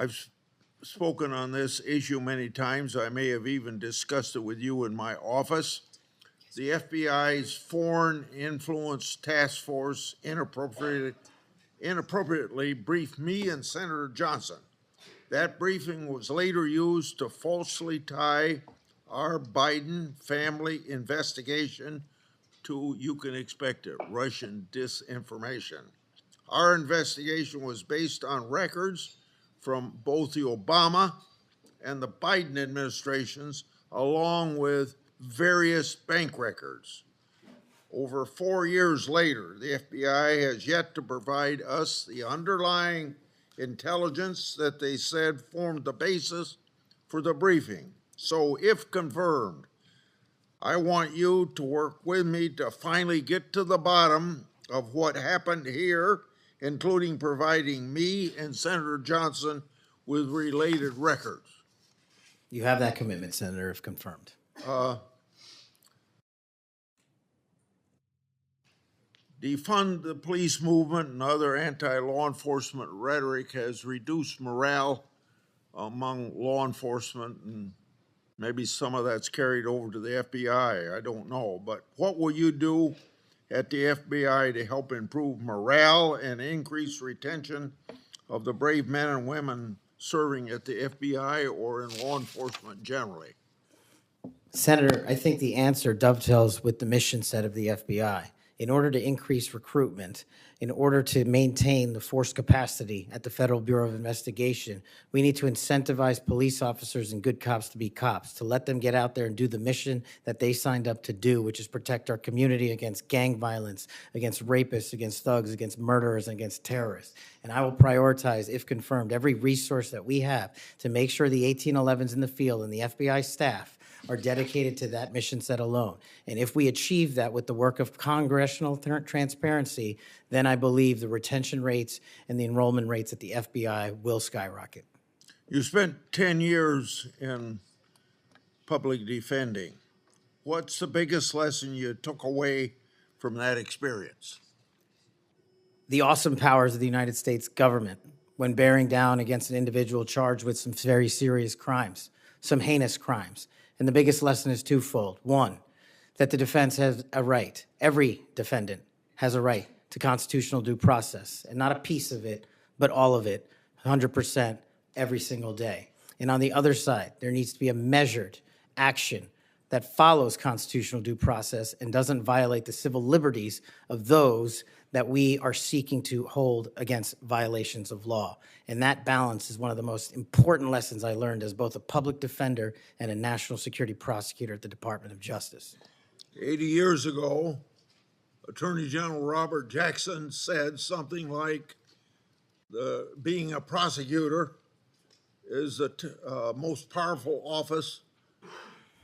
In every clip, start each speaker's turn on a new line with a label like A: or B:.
A: I've spoken on this issue many times. I may have even discussed it with you in my office. The FBI's Foreign Influence Task Force inappropriately briefed me and Senator Johnson. That briefing was later used to falsely tie our Biden family investigation to, you can expect it, Russian disinformation. Our investigation was based on records from both the Obama and the Biden administrations, along with various bank records. Over 4 years later, the FBI has yet to provide us the underlying intelligence that they said formed the basis for the briefing. So if confirmed, I want you to work with me to finally get to the bottom of what happened here, including providing me and Senator Johnson with related records.
B: You have that commitment, Senator, if confirmed.
A: Defund the police movement and other anti-law enforcement rhetoric has reduced morale among law enforcement, and maybe some of that's carried over to the FBI. I don't know. But what will you do at the FBI to help improve morale and increase retention of the brave men and women serving at the FBI or in law enforcement generally?
B: Senator, I think the answer dovetails with the mission set of the FBI. In order to increase recruitment, in order to maintain the force capacity at the Federal Bureau of Investigation, we need to incentivize police officers and good cops to be cops, to let them get out there and do the mission that they signed up to do, which is protect our community against gang violence, against rapists, against thugs, against murderers, and against terrorists. And I will prioritize, if confirmed, every resource that we have to make sure the 1811s in the field and the FBI staff are dedicated to that mission set alone. And if we achieve that with the work of congressional transparency, then I believe the retention rates and the enrollment rates at the FBI will skyrocket.
A: You spent 10 years in public defending. What's the biggest lesson you took away from that experience?
B: The awesome powers of the United States government when bearing down against an individual charged with some very serious crimes, some heinous crimes. And the biggest lesson is twofold. One, that the defense has a right, every defendant has a right to constitutional due process, and not a piece of it, but all of it, 100% every single day. And on the other side, there needs to be a measured action that follows constitutional due process and doesn't violate the civil liberties of those that we are seeking to hold against violations of law. And that balance is one of the most important lessons I learned as both a public defender and a national security prosecutor at the Department of Justice.
A: 80 years ago, Attorney General Robert Jackson said something like, being a prosecutor is the most powerful office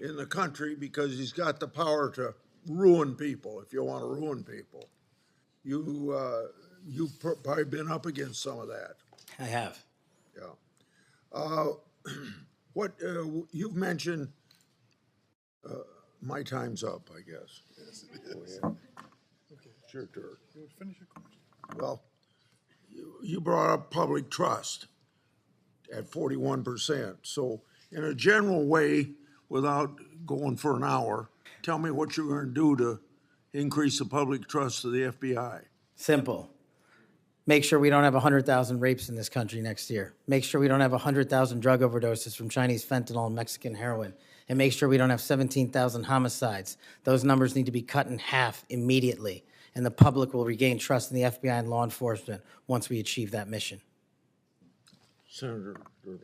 A: in the country because he's got the power to ruin people if you want to ruin people. You've probably been up against some of that.
B: I have.
A: Yeah. What you've mentioned, my time's up, I guess.
C: Yes, it is.
A: Oh, yeah.
C: Okay.
A: It's your turn.
C: You finish your question.
A: Well, you brought up public trust at 41%. So in a general way, without going for an hour, tell me what you're going to do to increase the public trust of the FBI.
B: Simple. Make sure we don't have 100,000 rapes in this country next year. Make sure we don't have 100,000 drug overdoses from Chinese fentanyl and Mexican heroin. And make sure we don't have 17,000 homicides. Those numbers need to be cut in half immediately. And the public will regain trust in the FBI and law enforcement once we achieve that mission.
A: Senator Durbin.